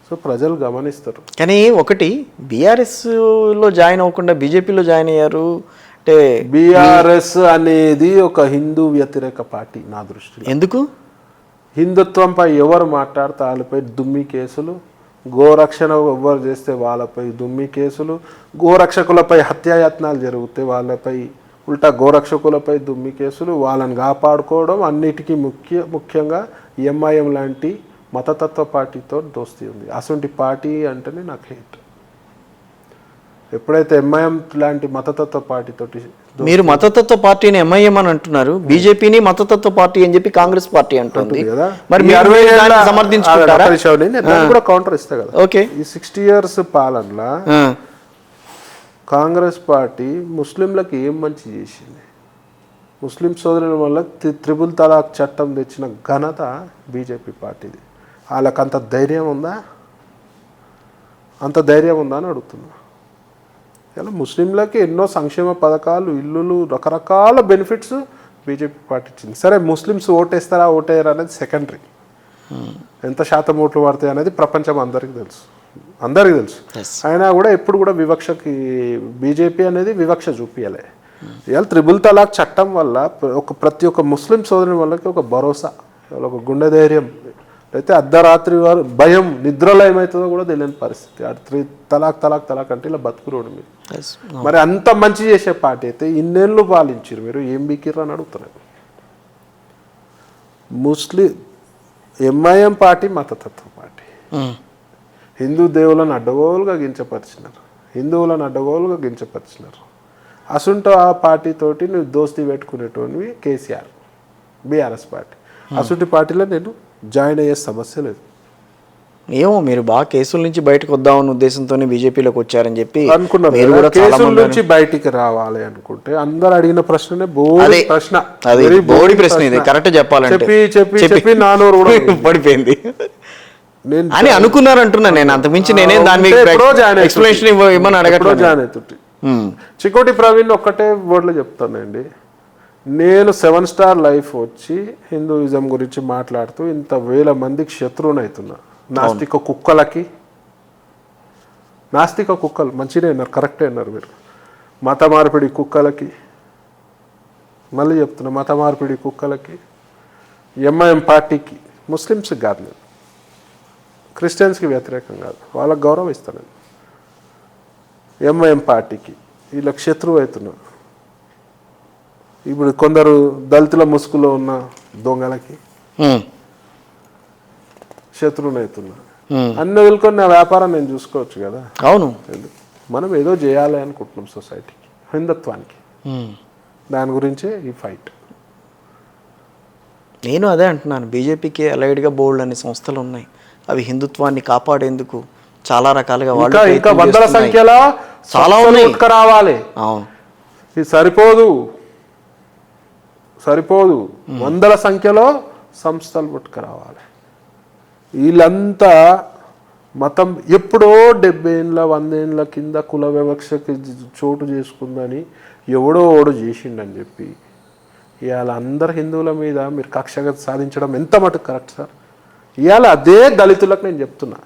So ప్రజలు గమనిస్తారు. కానీ ఒకటి బీఆర్ఎస్లో జాయిన్ అవ్వకుండా బీజేపీలో జాయిన్ అయ్యారు అంటే బీఆర్ఎస్ అనేది ఒక హిందూ వ్యతిరేక పార్టీ నా దృష్టిలో. ఎందుకు? హిందుత్వంపై ఎవరు మాట్లాడితే వాళ్ళపై దుమ్మి కేసులు, గోరక్షణ ఎవరు చేస్తే వాళ్ళపై దుమ్మి కేసులు, గోరక్షకులపై హత్యాయత్నాలు జరిగితే వాళ్ళపై ఉల్టా గోరక్షకులపై దుమ్మి కేసులు, వాళ్ళని కాపాడుకోవడం అన్నిటికీ ముఖ్యంగా ఎంఐఎం లాంటి మతతత్వ పార్టీతో దోస్తీ ఉంది. అసొంటి పార్టీ అంటేనే నాకు హేట్. ఎప్పుడైతే ఎంఐఎం లాంటి మతతత్వ పార్టీతోటి మీరు మతతత్వ పార్టీని ఎంఐఎం అని అంటున్నారు, బీజేపీని మతతత్వ పార్టీ అని చెప్పి కాంగ్రెస్ పార్టీ అంటుంది కదా. మరి సమర్థించుకుంటారా? నేను కూడా కౌంటర్ ఇస్తా కదా. ఓకే, ఈ 60 years పాలనలో కాంగ్రెస్ పార్టీ ముస్లింలకు ఏం మంచి చేసింది? ముస్లిం సోదరుల వల్ల త్రిపుల్ తలాక్ చట్టం తెచ్చిన ఘనత బీజేపీ పార్టీది. వాళ్ళకి అంత ధైర్యం ఉందా? అంత ధైర్యం ఉందా అని అడుగుతున్నా. ఇలా ముస్లింలకి ఎన్నో సంక్షేమ పథకాలు, ఇల్లులు, రకరకాల బెనిఫిట్స్ బీజేపీ పార్టీ ఇచ్చింది. సరే, ముస్లిమ్స్ ఓటేస్తారా ఓటేయరా అనేది సెకండరీ. ఎంత శాతం ఓట్లు పడతాయి అనేది ప్రపంచం అందరికీ తెలుసు. అయినా కూడా ఎప్పుడు కూడా వివక్షకి బీజేపీ అనేది వివక్ష చూపించలే. ఇవాళ త్రిపుల్ తలాక్ చట్టం వల్ల ప్రతి ఒక్క ముస్లిం సోదరుని వాళ్ళకి ఒక భరోసా, ఒక గుండె ధైర్యం, అయితే అర్ధరాత్రి వారు భయం, నిద్రలో ఏమవుతుందో కూడా తెలియని పరిస్థితి. తలాక్ అంటే ఇలా బతుకురోడు మీరు. మరి అంత మంచి చేసే పార్టీ అయితే ఇన్నేళ్ళు పాలించారు, మీరు ఏం బీకిర్రు అని అడుగుతున్నారు. ఎంఐఎం పార్టీ మతతత్వ పార్టీ. హిందూ దేవులను అడ్డగోలుగా గించపరిచినారు. అసుంటో ఆ పార్టీతోటి నువ్వు దోస్తీ పెట్టుకునేటోనివి కేసీఆర్, బీఆర్ఎస్ పార్టీ. అసుంటి పార్టీలో నేను జాయిన్ అయ్యే సమస్య లేదు. ఏమో మీరు బాగా కేసుల నుంచి బయటకు వద్దామన్న ఉద్దేశంతోనే బీజేపీలోకి వచ్చారని చెప్పి అనుకున్నారు. కేసుల నుంచి బయటికి రావాలి అనుకుంటే అందరు అడిగిన ప్రశ్ననే బోడి ప్రశ్న ఇది. కరెక్ట్ చెప్పాలంటే చెప్పి నానూరు కూడా పడిపోయింది అని అనుకున్నారు అంటున్నా నేను. అంతకుమించి నేనే దాని మీద ఎక్స్ప్లెనేషన్ ఇవ్వమని అడగట్లేదు. జాయిన్ అవుతుంటే చికోటి ప్రవీణ్ ఒక్కటే వర్డ్లో చెప్తానండి. నేను 7 star లైఫ్ వచ్చి హిందూయిజం గురించి మాట్లాడుతూ ఇంత వేల మందికి శత్రువుని అవుతున్నా. నాస్తిక కుక్కలు మంచిగా అన్నారు, కరెక్టే అన్నారు మీరు. మత మార్పిడి కుక్కలకి, మళ్ళీ చెప్తున్నా, మత మార్పిడి కుక్కలకి, ఎంఐఎం పార్టీకి, ముస్లిమ్స్కి కాదు నేను, క్రిస్టియన్స్కి వ్యతిరేకం కాదు, వాళ్ళకి గౌరవం ఇస్తాను. ఎంఐఎం పార్టీకి వీళ్ళకి శత్రువు అవుతున్నా. ఇప్పుడు కొందరు దళితుల ముసుగులో ఉన్న దొంగలకి శత్రువుని అవుతున్నా. అన్ని వదులుకొని నా వ్యాపారం నేను చూసుకోవచ్చు కదా. అవును, మనం ఏదో చేయాలి అనుకుంటున్నాం సొసైటీకి, హిందుత్వానికి. దాని గురించే ఈ ఫైట్. నేను అదే అంటున్నాను, బీజేపీకి అలైడ్గా బోల్డ్ అనే సంస్థలు ఉన్నాయి. అవి హిందుత్వాన్ని కాపాడేందుకు చాలా రకాలుగా ఇంకా వందల సంఖ్యలో చాలా రావాలి. అవును, ఇది సరిపోదు. వందల సంఖ్యలో సంస్థలు పుట్టుకురావాలి. వీళ్ళంతా మతం ఎప్పుడో 70 ఏళ్ళ 100 ఏళ్ళ కింద కుల వివక్షకి చోటు చేసుకుందని ఓడు చేసిండని చెప్పి ఇవాళ అందరు హిందువుల మీద మీరు కక్షగా సాధించడం ఎంత మటుకు కరెక్ట్ సార్? ఇవాళ అదే దళితులకు నేను చెప్తున్నా,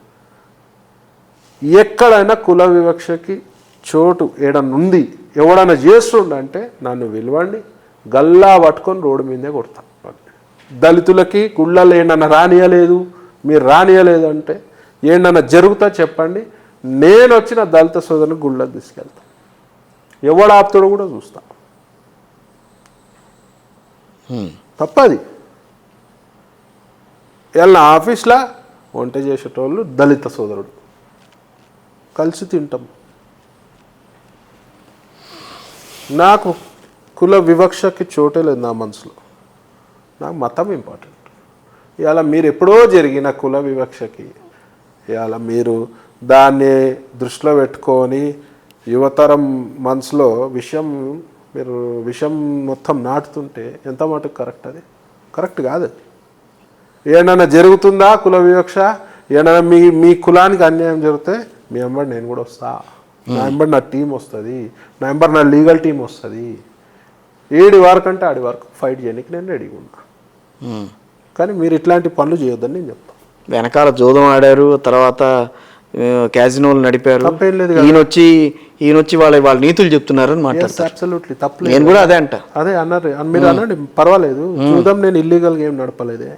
ఎక్కడైనా కుల వివక్షకి చోటు ఏడన్నా ఉంది, ఎవడన్నా చేస్తుండంటే నన్ను విలువండి, గల్లా పట్టుకొని రోడ్డు మీదే కొడతాను. దళితులకి గుళ్ళల్లో ఏంటన్నా రానియలేదు, మీరు రానియలేదు అంటే ఏంటన్నా జరుగుతా చెప్పండి, నేను వచ్చిన దళిత సోదరుని గుళ్ళకి తీసుకెళ్తాను. ఎవడు ఆపుతాడో కూడా చూస్తా. తప్పది. ఇలా నా ఆఫీస్లో వంట చేసేటోళ్ళు దళిత సోదరుడు, కలిసి తింటాం. నాకు కుల వివక్షకి చోటే లేదు నా మనసులో. నాకు మతం ఇంపార్టెంట్. ఇవాళ మీరు ఎప్పుడో జరిగిన కుల వివక్షకి ఇవాళ మీరు దాన్ని దృష్టిలో పెట్టుకొని యువతరం మనసులో విషం మొత్తం నాటుతుంటే ఎంత మటుకు కరెక్ట్? అది కరెక్ట్ కాదు. ఏమన్నా జరుగుతుందా కుల వివక్ష? ఏమన్నా మీ కులానికి అన్యాయం జరిగితే మీ వెంబడి నేను కూడా వస్తా, నా వెంబడి నా టీం వస్తుంది, నా వెంబడి నా లీగల్ టీం వస్తుంది. ఏడి వరకు అంటే ఆడి వరకు ఫైట్ చేయడానికి నేను రెడీగా ఉన్నా. కానీ మీరు ఇట్లాంటి పనులు చేయొద్దని నేను చెప్తాను. వెనకాల జోదం ఆడారు, తర్వాత క్యాజినోలు నడిపారు. తప్పేం లేదు ఈయన వచ్చి వాళ్ళ నీతులు చెప్తున్నారని మాట్లాడతారు. అబ్సల్యూట్లీ తప్పలేదు. నేను కూడా అదే అంట. అదే అన్నారు మీరు అనండి, పర్వాలేదు చూద్దాం. నేను ఇల్లీగల్ గేమ్ నడపలేదే.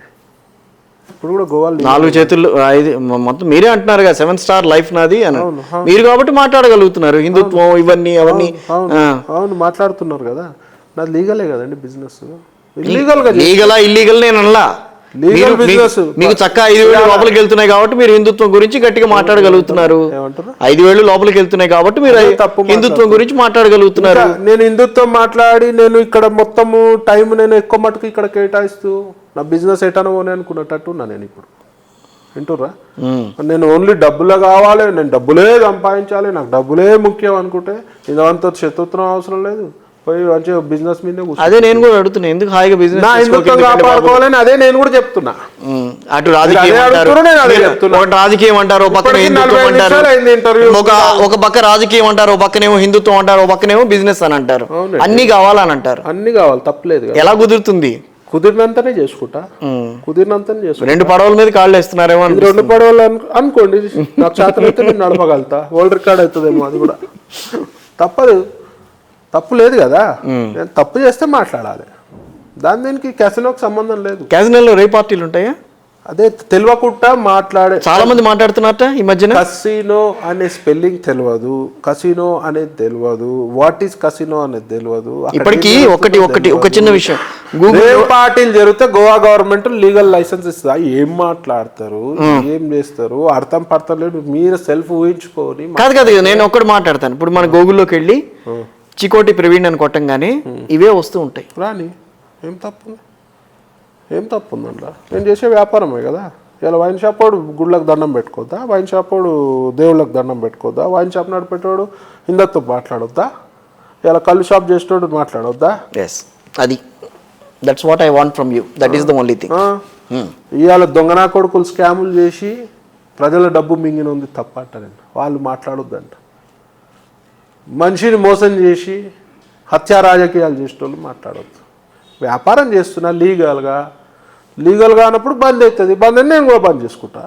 ఇప్పుడు కూడా గోవా 4 చేతుల్లో 5 మొత్తం మీరే అంటున్నారు కదా 7 స్టార్ లైఫ్ నాది అని. మీరు కాబట్టి మాట్లాడగలుగుతున్నారు హిందుత్వం ఇవన్నీ అవన్నీ. అవును మాట్లాడుతున్నారు కదా. నాది లీగలే కదండి బిజినెస్. ఇల్లీగల్ నేను అనలా. మీకు చక్కగా 5,000 లోపలికి వెళ్తున్నాయి కాబట్టి మీరు హిందుత్వం గురించి గట్టిగా మాట్లాడగలుగుతున్నారు. 5,000 లోపలికి వెళ్తున్నాయి కాబట్టి మీరు హిందుత్వం గురించి మాట్లాడగలుగుతున్నారు. నేను హిందుత్వం మాట్లాడి నేను ఇక్కడ మొత్తము టైం నేను ఎక్కువ మటుకు ఇక్కడ కేటాయిస్తూ నా బిజినెస్ ఎటనో అనుకున్నట్టు ఉన్నా నేను ఇప్పుడు. వింటుర్రా? నేను ఓన్లీ డబ్బులే కావాలి, నేను డబ్బులే సంపాదించాలి, నాకు డబ్బులే ముఖ్యం అనుకుంటే ఇదంతా శత్రుత్వం అవసరం లేదు. పోయి మంచిగా బిజినెస్ మీద అదే నేను కూడా అడుగుతున్నా, ఎందుకు హాయిగా బిజినెస్ కాపాడుకోవాలని అదే నేను కూడా చెప్తున్నా. అటు రాజకీయం అంటారు, ఒక పక్క రాజకీయం అంటారు, ఒక పక్కనేమో హిందుత్వం అంటారు, ఒక పక్కనేమో బిజినెస్ అని అంటారు. అన్ని కావాలని అంటారు. అన్ని కావాలి, తప్పలేదు. ఎలా కుదురుతుంది? కుదిరినంతనే చేసుకుంటా, కుదిరినంతనే చేసుకుంటా. 2 పడవల మీద కాళ్ళు వేస్తున్నారేమో. 2 పడవలు అనుకోండి, నాకు చేతనైతే నేను నడపగలుగుతా. వరల్డ్ రికార్డ్ అవుతుందేమో, అది కూడా తప్పదు. తప్పు లేదు కదా. నేను తప్పు చేస్తే మాట్లాడాలి, దీనికి క్యాసినోకి సంబంధం లేదు. క్యాసినోలో రే పార్టీలు ఉంటాయా? అదే తెలియకుండా మాట్లాడే చాలా మంది మాట్లాడుతున్నారట ఈ మధ్యన. కసినో అనే స్పెల్లింగ్ తెలియదు, కసినో అనేది తెలియదు, వాట్ ఈస్ కసినో అనేది తెలియదు. ఇప్పటికీ ఒక చిన్న విషయం, రేవ్ పార్టీలు జరిగితే గోవా గవర్నమెంట్ లీగల్ లైసెన్స్ ఇస్తుందా? ఏం మాట్లాడతారు, ఏం చేస్తారు, అర్థం పడతలేదు. మీరు సెల్ఫ్ ఊహించుకొని. కాదు నేను ఒక్కటి మాట్లాడతాను. ఇప్పుడు మన గూగుల్లోకి వెళ్ళి చికోటి ప్రవీణ్ అని కొట్టంగానే ఇవే వస్తూ ఉంటాయి. రాని ఏం తప్పు, ఏం తప్పు ఉందంట. నేను చేసే వ్యాపారమే కదా. ఇలా వైన్ షాప్ వాడు గుళ్ళకి దండం పెట్టుకోద్దా? వైన్ షాప్ వాడు దేవుళ్ళకి దండం పెట్టుకోద్దా? వైన్ షాప్ నడిపెట్టేవాడు హిందుత్వం మాట్లాడొద్దా? ఇలా కళ్ళు షాప్ చేసేవాడు మాట్లాడొద్దా? అది that's what I want from you. That is the only thing. ఇవాళ దొంగనా కొడుకులు స్కాములు చేసి ప్రజల డబ్బు మింగిన ఉంది తప్ప అంటారండి. వాళ్ళు మాట్లాడొద్దంట. మనిషిని మోసం చేసి హత్యా రాజకీయాలు చేసేటోళ్ళు మాట్లాడొద్దు. వ్యాపారం చేస్తున్నా లీగల్గా అన్నప్పుడు బంద్ అవుతుంది. బంద్ అని నేను కూడా బంద్ చేసుకుంటా.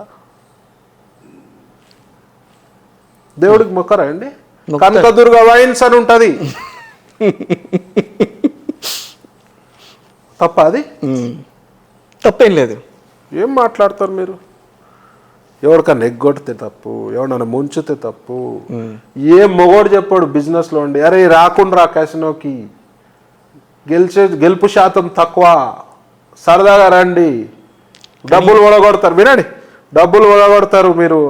దేవుడికి మొక్కరా అండి? కనకదుర్గ వైన్స్ అని ఉంటుంది. తప్ప అది? తప్పేం లేదు. ఏం మాట్లాడతారు మీరు? ఎవరికన్నా ఎగ్గొడితే తప్పు, ఎవడన్నా ముంచితే తప్పు. ఏ మొగోడు చెప్పాడు బిజినెస్లో ఉండి, అరే రాకుండా క్యాసినోకి, గెలుపు శాతం తక్కువ, సరదాగా రండి, డబ్బులు ఒడగొడతారు. వినండి, డబ్బులు ఒడగొడతారు మీరు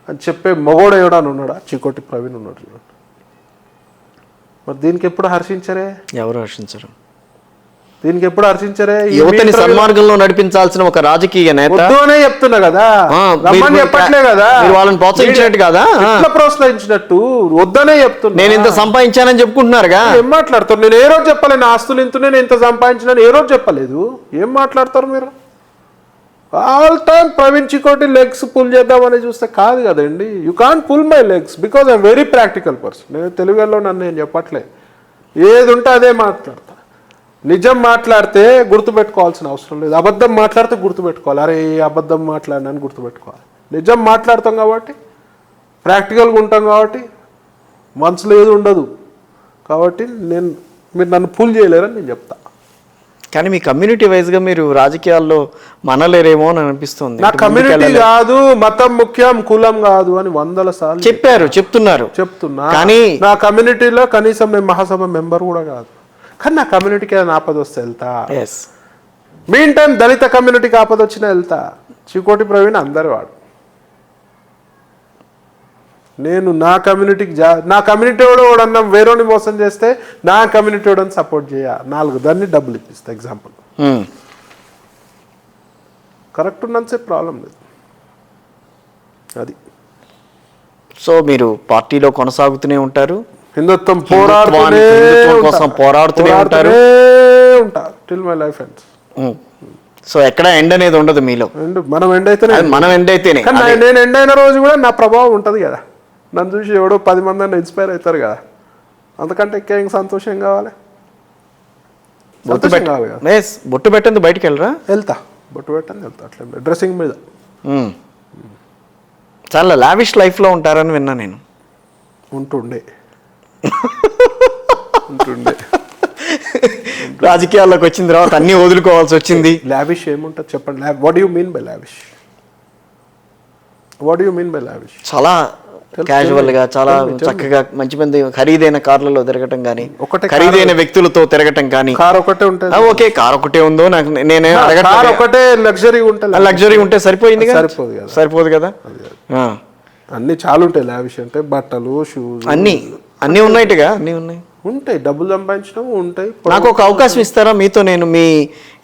అని చెప్పే మొగోడు ఎవడని ఉన్నాడా? చికోటి ప్రవీణ్ ఉన్నాడు. మరి దీనికి ఎప్పుడు హర్షించరే? ఎవరు హర్షించరు. దీనికి ఎప్పుడు హర్షించరే? యువతని సన్మార్గంలో నడిపించాల్సిన ఒక రాజకీయ నేత చెప్తున్నా కదా, రమ్మని చెప్పట్లే కదా, వాళ్ళని ప్రోత్సహించినట్టు కదా, ప్రోత్సహించినట్టు వద్దనే చెప్తున్నా. నేను ఇంత సంపాదించానని చెప్పుకుంటున్నారుగా. ఏం మాట్లాడతారు? నేను ఏ రోజు చెప్పలే నా ఆస్తులు ఇంత, నేను ఇంత సంపాదించిన ఏ రోజు చెప్పలేదు. ఏం మాట్లాడతారు మీరు? All time Praveen Chikoti legs pull చేద్దామని చూస్తే కాదు కదండి. You can't pull my legs because I'm very practical person. నేను తెలుగులో నేను చెప్పట్లే, ఏది ఉంటే అదే మాట్లాడతా. నిజం మాట్లాడితే గుర్తుపెట్టుకోవాల్సిన అవసరం లేదు, అబద్ధం మాట్లాడితే గుర్తుపెట్టుకోవాలి. అరే అబద్ధం మాట్లాడినని గుర్తుపెట్టుకోవాలి. నిజం మాట్లాడతాం కాబట్టి, ప్రాక్టికల్గా ఉంటాం కాబట్టి, మనసులో ఏది ఉండదు కాబట్టి మీరు నన్ను ఫుల్ చేయలేరని నేను చెప్తా. కానీ మీ కమ్యూనిటీ వైజ్గా మీరు రాజకీయాల్లో మనలేరేమో అని అనిపిస్తుంది. నా కమ్యూనిటీ కాదు, మతం ముఖ్యం, కులం కాదు అని 100 సార్లు చెప్తున్నా. కానీ నా కమ్యూనిటీలో కనీసం నేను మహాసభ మెంబర్ కూడా కాదు. కానీ నా కమ్యూనిటీకి ఏదైనా ఆపద వస్తే వెళ్తా. మీన్ టైం దళిత కమ్యూనిటీకి ఆపద వచ్చినా వెళ్తా. చికోటి ప్రవీణ్ అందరి వాడు. నేను నా కమ్యూనిటీకి నా కమ్యూనిటీ వాడన్నా వేరేని మోసం చేస్తే నా కమ్యూనిటీ వాడని సపోర్ట్ చేయ, 4 దాన్ని డబ్బులు ఇప్పిస్తా. ఎగ్జాంపుల్ కరెక్ట్ ఉన్నంతసేపు ప్రాబ్లం లేదు. అది. సో మీరు పార్టీలో కొనసాగుతూనే ఉంటారు, హిందుత్వం కోసం పోరాడుతూనే ఉంటారు till my life ends. So ఎక్కడ ఎండ్ అనేది ఉండదు మీలో. మనం ఎండ్ అయితేనే. నేను ఎండ్ అయిన రోజు కూడా నా ప్రభావం ఉంటుంది కదా. నన్ను చూసి ఎవడో 10 మంది ఇన్స్పైర్ అవుతారు కదా. అంతకంటే ఇంకా సంతోషం కావాలి. బొట్టు పెట్టండి బయటికి వెళ్ళరా? వెళ్తా, బొట్టు పెట్టండి వెళ్తా. అట్లా డ్రెస్సింగ్ మీద చాలా లావిష్ లైఫ్లో ఉంటారని విన్నా నేను. ఉంటుండే రాజకీయాల్లోకి వచ్చిన తర్వాత అన్నీ వదులుకోవాల్సి వచ్చింది. లావిష్ ఏముంటుంది చెప్పండి. What you mean by lavish? What you mean by lavish? చాలా క్యాజువల్ గా, చాలా చక్కగా మంచి మంది ఖరీదైన కార్లలో తిరగటం కానీ, ఖరీదైన వ్యక్తులతో తిరగటం కానీ. కార్ ఒకటే ఉంటుంది. ఓకే, కార్ ఒకటే ఉందో నాకు నేనే కార్ ఒకటే లగ్జరీ ఉంటుంది. లగ్జరీ ఉంటే సరిపోయింది, సరిపోదు కదా. అన్ని చాలా ఉంటాయి లావిష్ అంటే, బట్టలు, షూస్, అన్నీ ఉన్నాయిగా, అన్నీ ఉన్నాయి. ఉంటాయి, డబ్బులు సంపాదించడం ఉంటాయి. నాకు ఒక అవకాశం ఇస్తారా? మీతో నేను మీ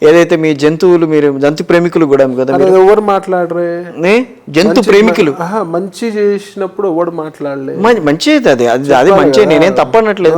ఏదైతే మీ జంతువులు, మీరు జంతు ప్రేమికులు కూడా కదా, ఎవరు మాట్లాడరే? జంతు ప్రేమికులు మంచి చేసినప్పుడు ఎవడు మాట్లాడలే. మంచి అది మంచి, నేనేం తప్పనట్లేదు.